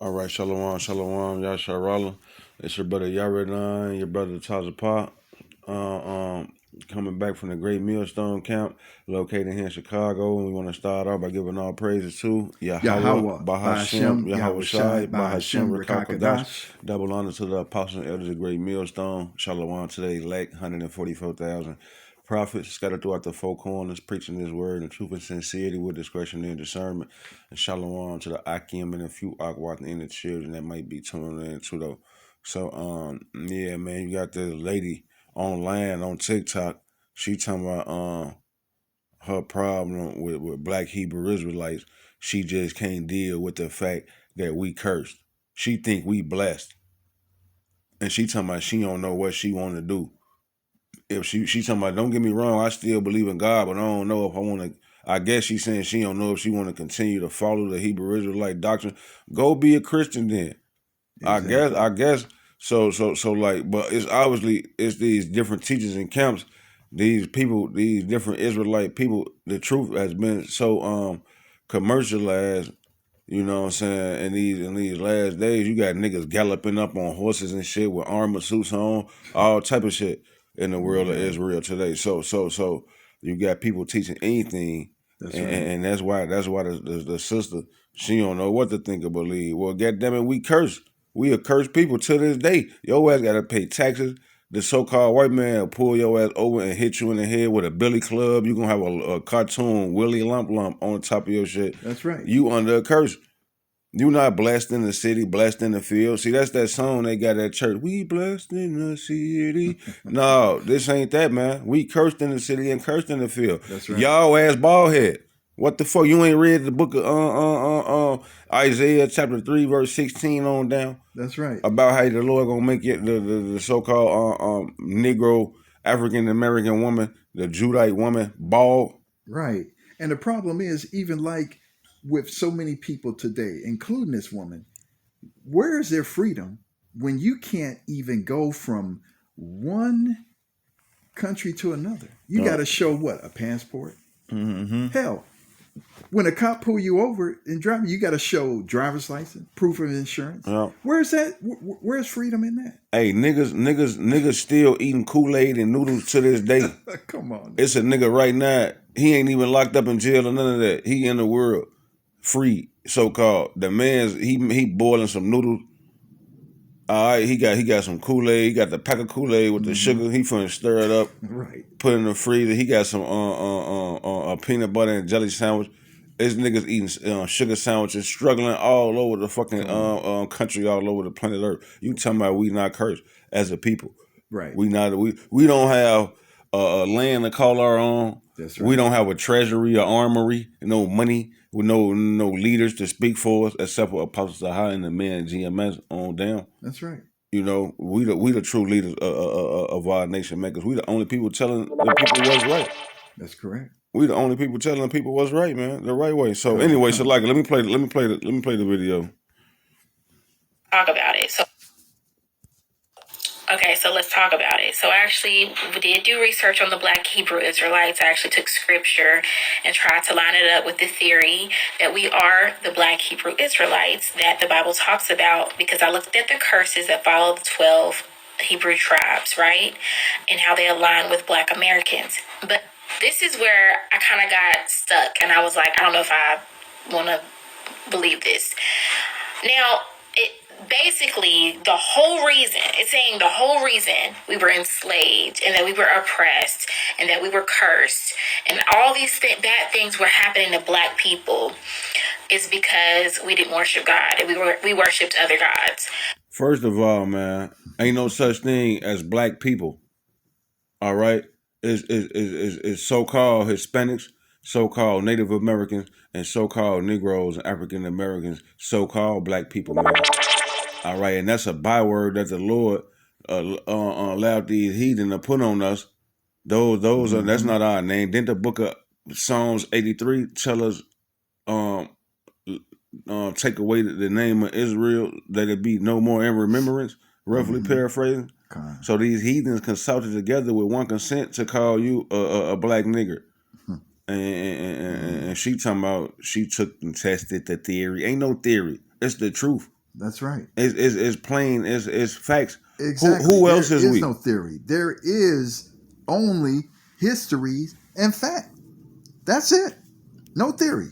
All right, Shalom, Shalom, Yasharala. It's your brother Yaredon, your brother Tazapah. Coming back from the Great Millstone Camp, located here in Chicago. And we want to start off by giving all praises to Yahweh, Yahweh, Bahashem, Bahashem, Yahweh Shai, Yahushai, Bahashem, Bahashem, Rakakadash. Rakakadash. Double honor to the apostles and elders of the Great Millstone. Shalom today, elect 144,000 prophets scattered throughout the four corners, preaching His word in truth and sincerity with discretion and discernment. And shalom to the Akim and a few Akwat and the children that might be tuning in too, though. So, yeah, man, you got this lady online on TikTok. She talking about her problem with black Hebrew Israelites. She just can't deal with the fact that we cursed. She think we blessed. And she talking about she don't know what she want to do. If she talking about, don't get me wrong, I still believe in God, but I don't know if I want to. I guess she's saying she don't know if she want to continue to follow the Hebrew Israelite doctrine. Go be a Christian then. Exactly. I guess. So like, but it's obviously it's these different teachers and camps. These people, these different Israelite people. The truth has been so commercialized. You know what I'm saying? In these last days, you got niggas galloping up on horses and shit with armor suits on, all type of shit in the world of Israel today. So you got people teaching anything, That's and, right. and that's why the sister, she don't know what to think or believe. Well, goddamn it, we curse. We a cursed people to this day. Your ass gotta pay taxes. The so-called white man will pull your ass over and hit you in the head with a billy club. You gonna have a cartoon Willie Lump on top of your shit. That's right. You under a curse. You not blessed in the city, blessed in the field. See, that's that song they got at church. We blessed in the city. No, this ain't that, man. We cursed in the city and cursed in the field. That's right. Y'all ass bald head. What the fuck? You ain't read the book of Isaiah chapter 3, verse 16 on down? That's right. About how the Lord gonna make it the so-called Negro African American woman, the Judite woman, bald. Right. And the problem is, even like with so many people today, including this woman, where is their freedom when you can't even go from one country to another? You got to show what? A passport? Mm-hmm. Hell, when a cop pull you over and drive you, got to show driver's license, proof of insurance. Yeah. Where's that? Where's freedom in that? Hey, niggas still eating Kool-Aid and noodles to this day. Come on. It's a nigga right now. He ain't even locked up in jail or none of that. He in the world free, so-called. The man's he boiling some noodles. All right, he got some Kool-Aid. He got the pack of Kool-Aid with the sugar. He finna stir it up, Right. put it in the freezer. He got some a peanut butter and jelly sandwich. This niggas eating sugar sandwiches, struggling all over the fucking country, all over the planet Earth. You talking about we not cursed as a people? Right. We don't have a land to call our own. That's right. We don't have a treasury or armory, no money, with no leaders to speak for us except for Apostle Sahai and the men GMS on down. That's right. You know, we the true leaders of our nation makers. We the only people telling the people what's right. That's correct. We the only people telling the people what's right, man, the right way. So anyway, so like, let me play the video. Talk about it. Okay, so let's talk about it. So I actually did do research on the Black Hebrew Israelites. I actually took scripture and tried to line it up with the theory that we are the Black Hebrew Israelites that the Bible talks about, because I looked at the curses that follow the 12 Hebrew tribes, right? And how they align with Black Americans. But this is where I kind of got stuck, and I was like, I don't know if I want to believe this. Now, basically, the whole reason we were enslaved and that we were oppressed and that we were cursed and all these bad things were happening to Black people is because we didn't worship God and we worshipped other gods. First of all, man, ain't no such thing as Black people. All right, is so-called Hispanics, so-called Native Americans, and so-called Negroes and African Americans, so-called Black people, man. All right, and that's a byword that the Lord allowed these heathen to put on us. Those are, that's not our name. Didn't the book of Psalms 83 tell us take away the name of Israel, that it be no more in remembrance, roughly paraphrasing? Okay. So these heathens consulted together with one consent to call you a black nigger. And she talking about she took and tested the theory. Ain't no theory. It's the truth. That's right. It's plain. It's facts. Exactly. Who There else is is we? no theory. There is only history and fact. That's it. No theory.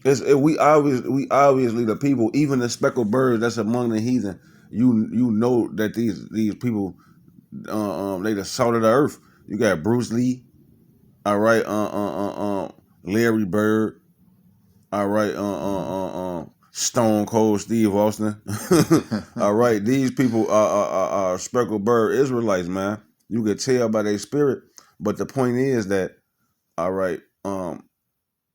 We obviously the people, even the speckled birds that's among the heathen. You know that these people, they the salt of the earth. You got Bruce Lee, all right, Larry Bird, all right, Stone Cold Steve Austin, all right. These people are speckled bird Israelites, man. You could tell by their spirit, but the point is that, all right,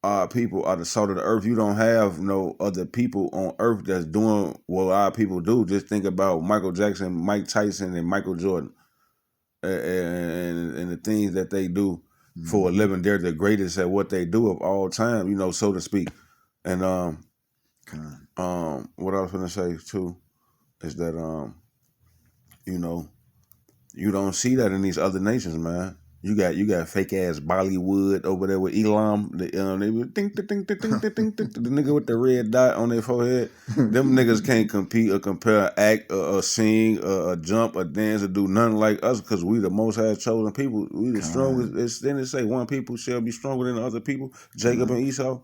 our people are the salt of the earth. You don't have no other people on earth that's doing what our people do. Just think about Michael Jackson, Mike Tyson, and Michael Jordan, and the things that they do for a living. They're the greatest at what they do of all time, so to speak. And what I was gonna say too is that you don't see that in these other nations, man. You got fake ass Bollywood over there with Elam. They would think the nigga with the red dot on their forehead. Them niggas can't compete or compare, act or sing or jump or dance or do nothing like us because we the most high chosen people. We the strongest. Then they say one people shall be stronger than the other people. Jacob and Esau.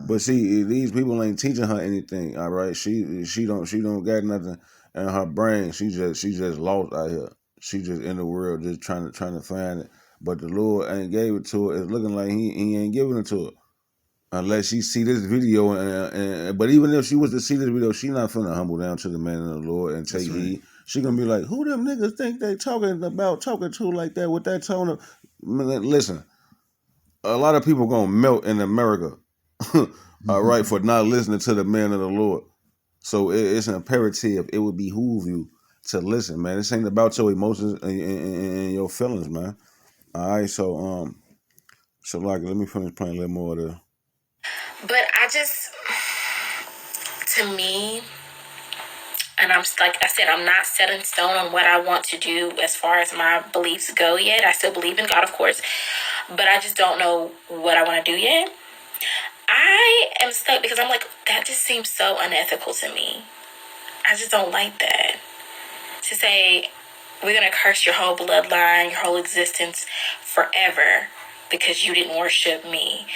But see, these people ain't teaching her anything. All right, she don't got nothing in her brain. She just lost out here. She just in the world just trying to find it. But the Lord ain't gave it to her. It's looking like he ain't giving it to her. Unless she see this video, but even if she was to see this video, she not finna humble down to the man of the Lord and take heed. She gonna be like, who them niggas think they talking to like that with that tone of... Listen, a lot of people gonna melt in America, all right, for not listening to the man of the Lord. So it's an imperative. It would behoove you to listen, man. This ain't about your emotions and your feelings, man. All right, so like, let me finish playing a little more of the... But to me, and like I said, I'm not set in stone on what I want to do as far as my beliefs go yet. I still believe in God, of course, but I just don't know what I want to do yet. I am stuck because I'm like, that just seems so unethical to me. I just don't like that. To say, we're going to curse your whole bloodline, your whole existence forever because you didn't worship me.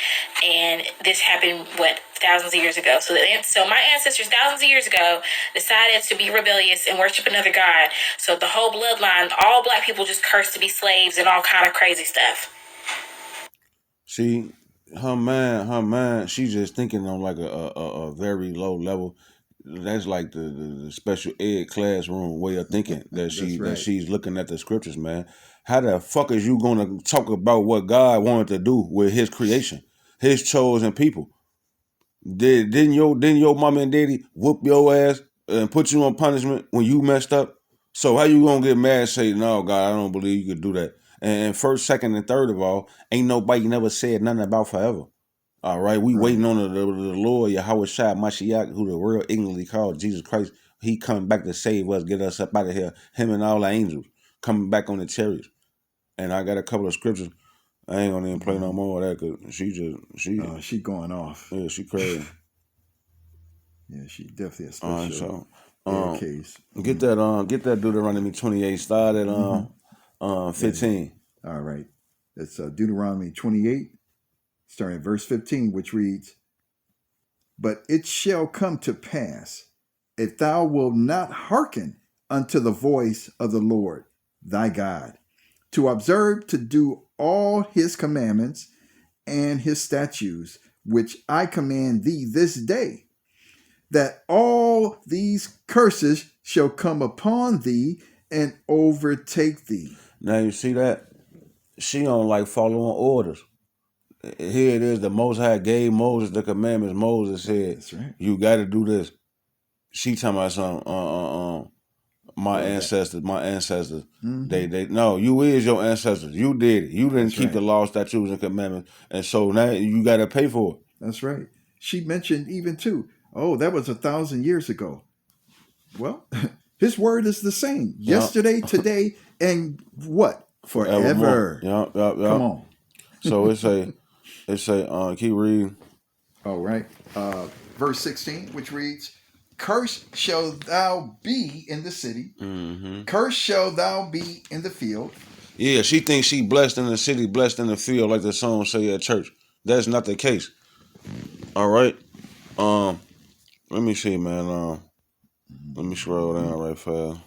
And this happened, thousands of years ago. So my ancestors thousands of years ago decided to be rebellious and worship another god. So the whole bloodline, all black people just cursed to be slaves and all kind of crazy stuff. See, her mind, she's just thinking on like a very low level. That's like the special ed classroom way of thinking that she's looking at the scriptures, man. How the fuck is you gonna talk about what God wanted to do with his creation, his chosen people? Didn't your mama and daddy whoop your ass and put you on punishment when you messed up? So how you gonna get mad and say, no, God, I don't believe you could do that? And first, second, and third of all, ain't nobody never said nothing about forever. All right, we waiting on the Lord, Yahweh Shai Mashiach, who the world ignorantly called Jesus Christ. He coming back to save us, get us up out of here. Him and all the angels coming back on the chariots. And I got a couple of scriptures. I ain't gonna even play no more of that because she going off. Yeah, she crazy. Yeah, she definitely a special case. Get that Deuteronomy 28. Start at 15. All right, it's Deuteronomy 28, starting at verse 15, which reads, "But it shall come to pass, if thou wilt not hearken unto the voice of the Lord thy God, to observe to do all his commandments and his statutes, which I command thee this day, that all these curses shall come upon thee and overtake thee." Now you see that? She don't like following orders. Here it is, the Most High gave Moses the commandments. Moses said, That's right. You got to do this. She talking about something, my ancestors. No, you is your ancestors. You did it. You didn't keep the law, statutes, and commandments. And so now you got to pay for it. That's right. She mentioned even too, that was 1,000 years ago. Well, his word is the same. Yesterday, today, and what? Forever. Yep. Come on. So it say, keep reading. All right. Verse 16, which reads, Cursed shall thou be in the city. Mm-hmm. Cursed shall thou be in the field. Yeah, she thinks she blessed in the city, blessed in the field, like the song say at church. That's not the case. All right. Let me see, man. Let me scroll down right fast.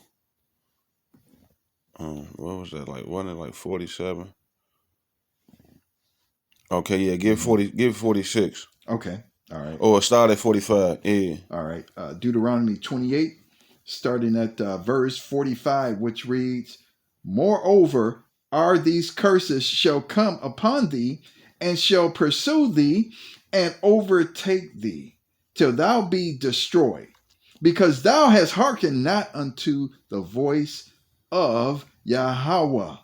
What was that like? Wasn't it like 47? Okay, yeah, give 46. Okay. All right. Or start at 45. Yeah. All right. Deuteronomy 28, starting at verse 45, which reads, Moreover, are these curses shall come upon thee, and shall pursue thee, and overtake thee, till thou be destroyed, because thou hast hearkened not unto the voice of Yahweh,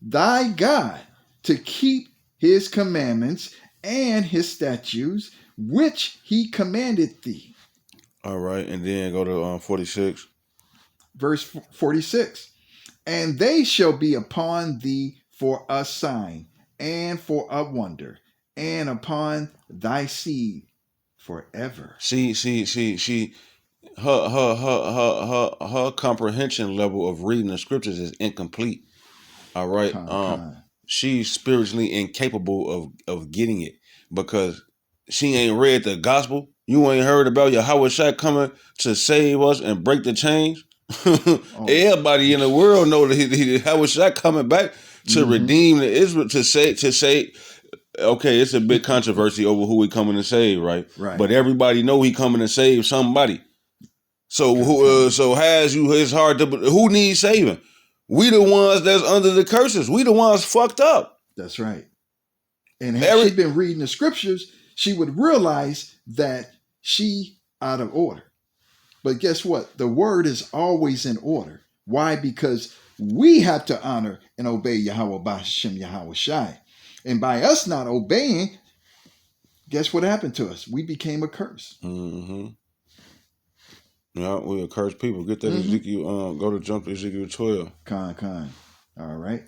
thy God, to keep his commandments and his statutes, which he commanded thee. All right, and then go to 46. Verse 46. And they shall be upon thee for a sign, and for a wonder, and upon thy seed forever. Her comprehension level of reading the scriptures is incomplete. All right. She's spiritually incapable of getting it because she ain't read the gospel. You ain't heard about Yahweh Shai coming to save us and break the chains. Everybody in the world know that Yahweh Shai coming back to redeem the Israel, to say. Okay, it's a big controversy over who he coming to save, right? Right. But everybody know he coming to save somebody. So so it's hard to, who needs saving? We the ones that's under the curses. We the ones fucked up. That's right. And had she been reading the scriptures, she would realize that she out of order. But guess what? The word is always in order. Why? Because we have to honor and obey Yahweh B'Hashem Yahweh Shai. And by us not obeying, guess what happened to us? We became a curse. Mm-hmm. Yeah, we a cursed people. Get that Ezekiel. Go to jump to Ezekiel 12. Con. All right.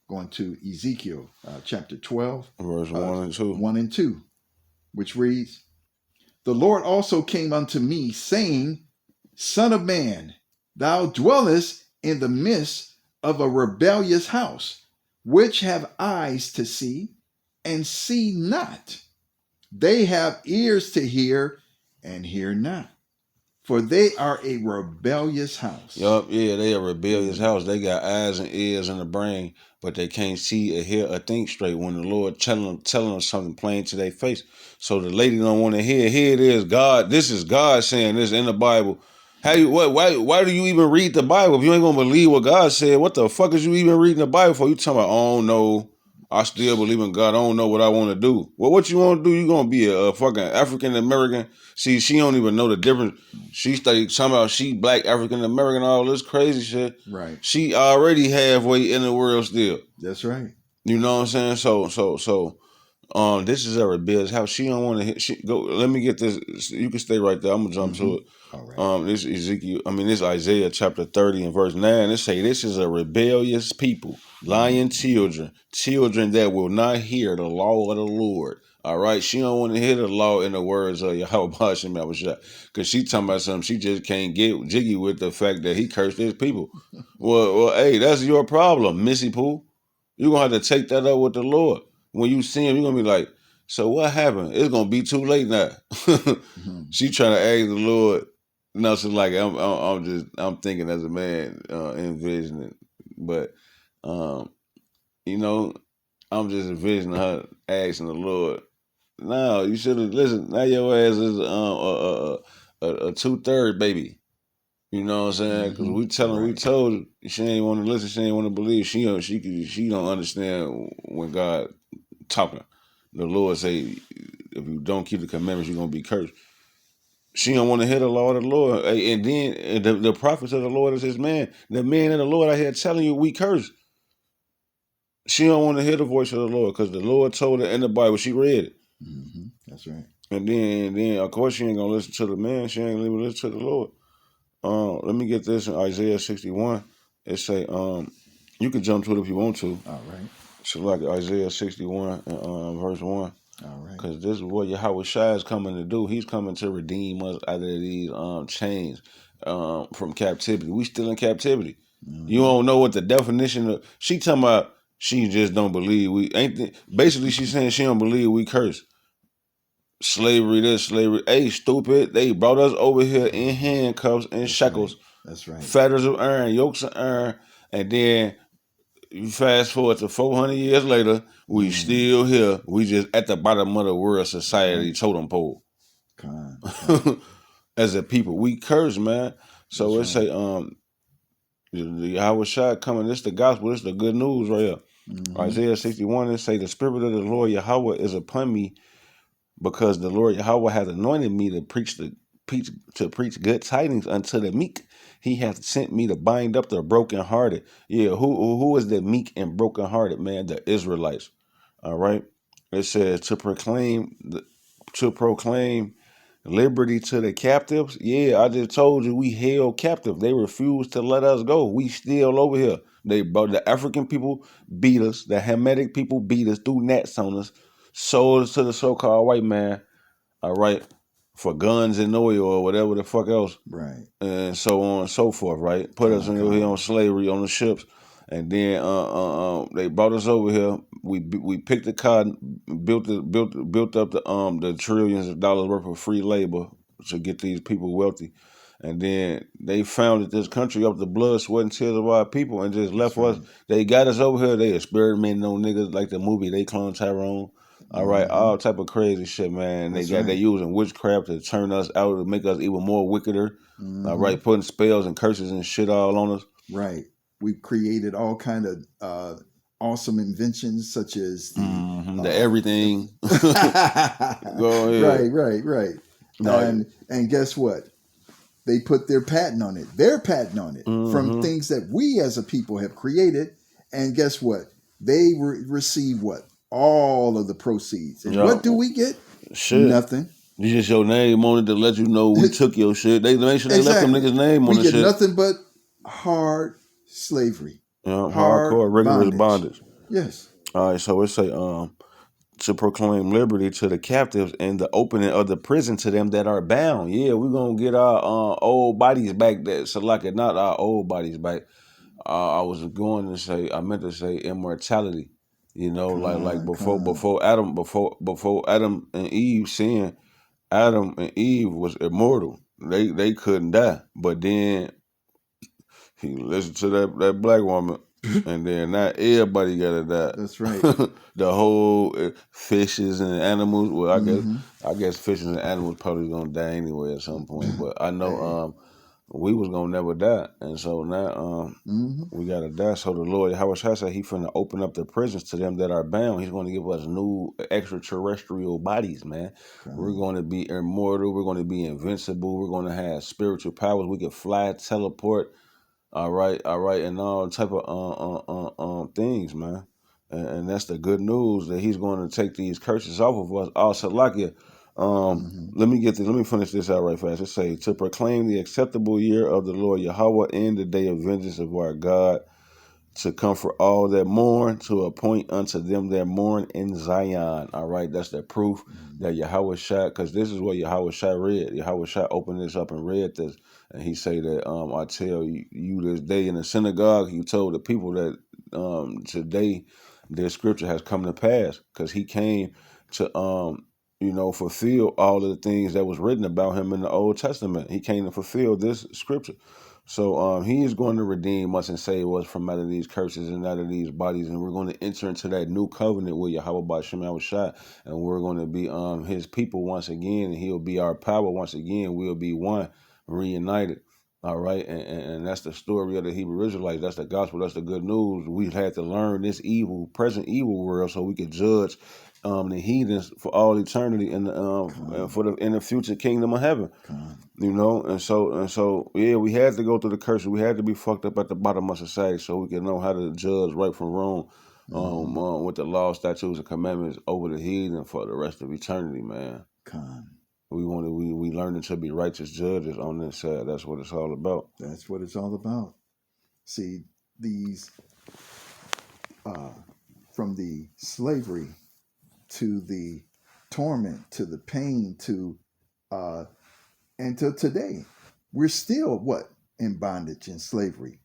Going to Ezekiel chapter 12. Verse 1 and 2. 1 and 2, which reads, The Lord also came unto me, saying, Son of man, thou dwellest in the midst of a rebellious house, which have eyes to see, and see not. They have ears to hear, and hear not. For they are a rebellious house. Yup, yeah, they a rebellious house. They got eyes and ears in the brain, but they can't see or hear or think straight when the Lord telling them something plain to their face. So the lady don't want to hear. Here it is, God. This is God saying this in the Bible. Why do you even read the Bible if you ain't gonna believe what God said? What the fuck is you even reading the Bible for? You talking about, oh no, I still believe in God. I don't know what I want to do. Well, what you want to do? You gonna be a fucking African American? See, she don't even know the difference. She started talking about she black African American, all this crazy shit. Right. She already halfway in the world still. That's right. You know what I'm saying? So this is a rebellious house. She don't want to hit. She go. Let me get this. You can stay right there. I'm gonna jump to it. All right. This Isaiah chapter 30 and verse 9. It say this is a rebellious people, lying children that will not hear the law of the Lord. All right, she don't want to hear the law in the words of Yahweh B'Hashem Yahweh Shai, because she talking about something she just can't get jiggy with the fact that he cursed his people. well, hey, that's your problem, Missy Pooh. You're gonna have to take that up with the Lord. When you see him, you're gonna be like, so what happened? It's gonna be too late now. She trying to ask the Lord. No, so like I'm thinking as a man, envisioning, but I'm just envisioning her asking the Lord. No, you should have listened. Now your ass is a 2/3 baby. You know what I'm saying? Because we told her she ain't want to listen. She ain't want to believe. She don't understand when God talking. The Lord say, if you don't keep the commandments, you're gonna be cursed. She don't want to hear the law of the Lord. And then the prophets of the Lord is his man. The man of the Lord out here telling you we curse. She don't want to hear the voice of the Lord because the Lord told her in the Bible. She read it. That's right. And then of course she ain't gonna listen to the man. She ain't gonna listen to the Lord. Let me get this in Isaiah 61. It say, you can jump to it if you want to. All right. So like Isaiah 61 and verse 1. All right. Because this is what Yahweh Shai is coming to do. He's coming to redeem us out of these chains from captivity. We still in captivity. You don't know what the definition of. She talking about she just don't believe we ain't. Basically, she's saying she don't believe we curse. Slavery this, slavery. Hey, stupid. They brought us over here in handcuffs and shackles, That's right. fetters of iron, yokes of iron, and then you fast forward to 400 years later, we still here. We just at the bottom of the world society totem pole. Con. As a people, we curse, man. So That's it right. say the Yahweh Shai coming. This the gospel. This the good news right here. Isaiah 61 and say the spirit of the Lord Yahweh is upon me, because the Lord Yahweh has anointed me to preach good tidings unto the meek. He hath sent me to bind up the brokenhearted. Yeah, who is the meek and brokenhearted, man? The Israelites. All right. It says to proclaim liberty to the captives. Yeah, I just told you we held captive. They refused to let us go. We still over here. The African people beat us. The Hamitic people beat us, threw nets on us, sold us to the so-called white man. All right, for guns and oil or whatever the fuck else, Right. and so on and so forth. Right, put us in here on slavery on the ships, and then they brought us over here. We picked the cotton, built up the trillions of dollars worth of free labor to get these people wealthy. And then they founded this country up the blood, sweat, and tears of our people, and just left us. They got us over here. They experimenting on niggas like the movie They Clone Tyrone. All right, all type of crazy shit, man. They using witchcraft to turn us out, to make us even more wickeder. All right, putting spells and curses and shit all on us. Right. We've created all kind of awesome inventions, such as the everything. Go ahead. Right. No. And guess what? They put their patent on it. Their patent on it from things that we as a people have created. And guess what? They receive what? All of the proceeds. And what do we get? Shit. Nothing. You just your name on it to let you know we took your shit. They make sure they left them niggas' name on the shit. We get nothing but hard slavery. Hardcore, rigorous bondage. Yes. All right, so it say to proclaim liberty to the captives and the opening of the prison to them that are bound. Yeah, we're gonna get our old bodies back. Not our old bodies back. I meant to say immortality. You know, like before Adam and Eve sinned, Adam and Eve was immortal. They couldn't die. But then he listened to that black woman, and then not everybody got to die. That's right. The whole fishes and animals. Well, I guess fishes and animals probably gonna die anyway at some point. But I know we was gonna never die, and so now we gotta die. So the Lord Yahweh said He finna open up the prisons to them that are bound. He's gonna give us new extraterrestrial bodies, man. We're gonna be immortal. We're gonna be invincible. We're gonna have spiritual powers. We can fly, teleport. All right, and all type of things, man. And that's the good news, that He's going to take these curses off of us. Also, let me finish this out right fast. It say to proclaim the acceptable year of the Lord Yahweh and the day of vengeance of our God, to comfort all that mourn, to appoint unto them that mourn in Zion. All right, that's the proof that Yahweh Shai, because this is what Yahweh Shai read. Yahweh Shai opened this up and read this, and he say that I tell you this day in the synagogue, he told the people that today their scripture has come to pass, because he came to fulfill all of the things that was written about him in the Old Testament. He came to fulfill this scripture. So he is going to redeem us and save us from out of these curses and out of these bodies, and we're going to enter into that new covenant with Yahweh B'Shem Yahushua, and we're going to be His people once again, and He'll be our power once again. We'll be one, reunited. All right, and that's the story of the Hebrew Israelites. That's the gospel. That's the good news. We've had to learn this present evil world, so we could judge the heathens for all eternity in the future kingdom of heaven. You know, and so yeah, we had to go through the curse. We had to be fucked up at the bottom of society so we can know how to judge right from wrong, with the law, statutes, and commandments over the heathen for the rest of eternity, man. We learning to be righteous judges on this side. That's what it's all about. That's what it's all about. See, these from the slavery to the torment, to the pain, to and till today, we're still what? In bondage and slavery.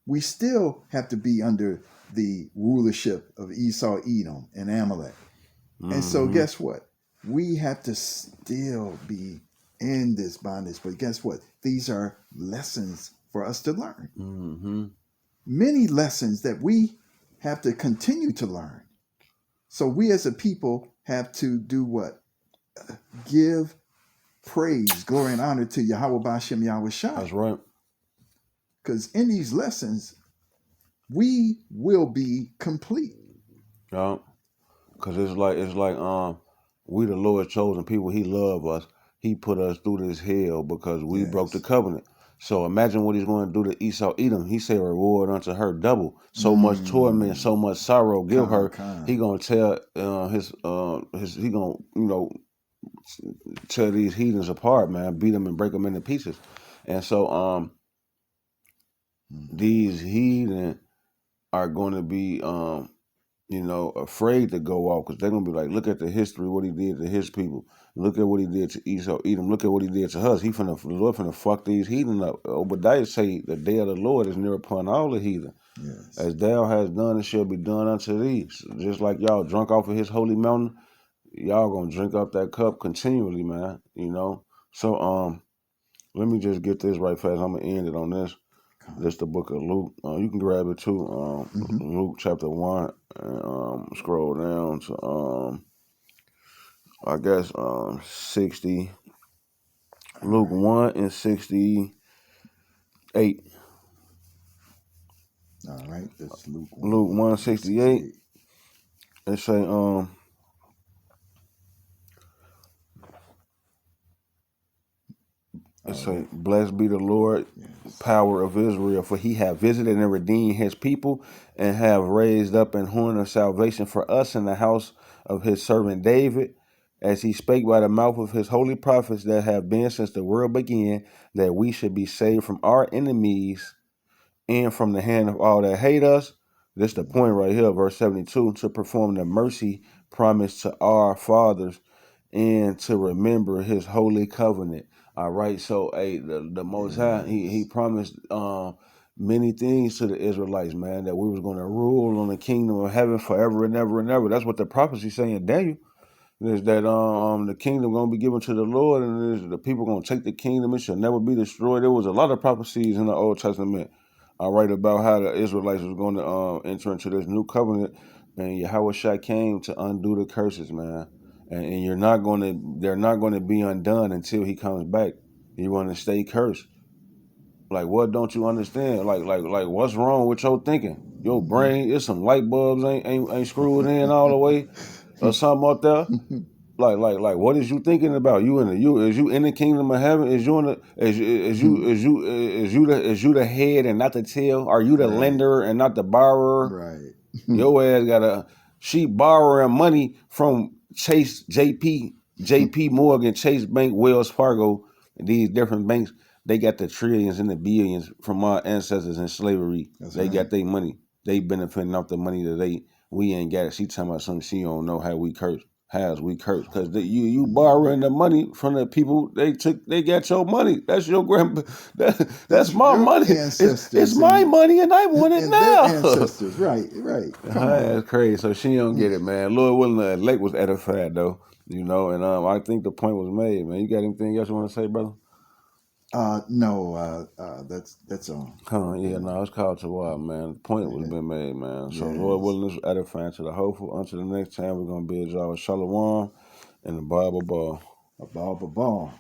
We still have to be under the rulership of Esau, Edom, and Amalek. And so, Mm-hmm. guess what? We have to still be in this bondage. But guess what? These are lessons for us to learn. Mm-hmm. Many lessons that we have to continue to learn. So, we as a people have to do what? Give praise, glory, and honor to Yahweh Bashem Yahweh Shai. That's right. Because in these lessons, we will be complete. Yeah. Cause it's like we the Lord's chosen people. He love us. He put us through this hell because we broke the Yes. covenant. So imagine what he's going to do to Esau Edom. He said, reward unto her double. So much torment, so much sorrow give her. He gonna tell his he gonna tear these heathens apart, man. Beat them and break them into pieces. And so these heathen are going to be afraid to go off because they're gonna be like, look at the history, what he did to his people. Look at what he did to Esau Edom. Look at what he did to us. The Lord finna fuck these heathen up. Obadiah say the day of the Lord is near upon all the heathen. Yes. As thou hast done, it shall be done unto thee. Just like y'all drunk off of his holy mountain, y'all gonna drink up that cup continually, man. So let me just get this right fast. I'm gonna end it on this. This the book of Luke. You can grab it too. Luke chapter 1, and scroll down to I guess 60. Luke 1 and 68. All right, that's Luke 1:68. It say blessed be the Lord, power of Israel, for he hath visited and redeemed his people, and have raised up an horn of salvation for us in the house of his servant David, as he spake by the mouth of his holy prophets that have been since the world began, that we should be saved from our enemies and from the hand of all that hate us. This the point right here, verse 72, to perform the mercy promised to our fathers and to remember his holy covenant. All right, so the Most High, he promised many things to the Israelites, man, that we was going to rule on the kingdom of heaven forever and ever and ever. That's what the prophecy saying in Daniel. Is that the kingdom going to be given to the Lord, and the people going to take the kingdom. It shall never be destroyed. There was a lot of prophecies in the Old Testament, right, about how the Israelites was going to enter into this new covenant, and Yahweh Shai came to undo the curses, man. And they're not going to be undone until he comes back. You're going to stay cursed. Like, what don't you understand? Like, what's wrong with your thinking? Your brain, it's some light bulbs ain't screwed in all the way, or something out there. Like, what is you thinking about? Is you in the kingdom of heaven? Is you the head and not the tail? Are you the lender and not the borrower? Right. Your ass got she borrowing money from Chase, JP Morgan, Chase Bank, Wells Fargo, and these different banks. They got the trillions and the billions from our ancestors in slavery. They got their money. They benefiting off the money that we ain't got it. She talking about something she don't know how we curse. Because you borrowing the money from the people, they got your money. That's your that's my money. It's my money and I want it now. Their ancestors, right. That's crazy. So she don't get it, man. Lord willing, the elect was edified though, and I think the point was made, man. You got anything else you want to say, brother? No, that's all. It's called to what, man. The point was been made, man. So Lord willing, this was edifying to the hopeful. Until the next time, we're gonna be a Shalom and the Bible ball. A Bible ball.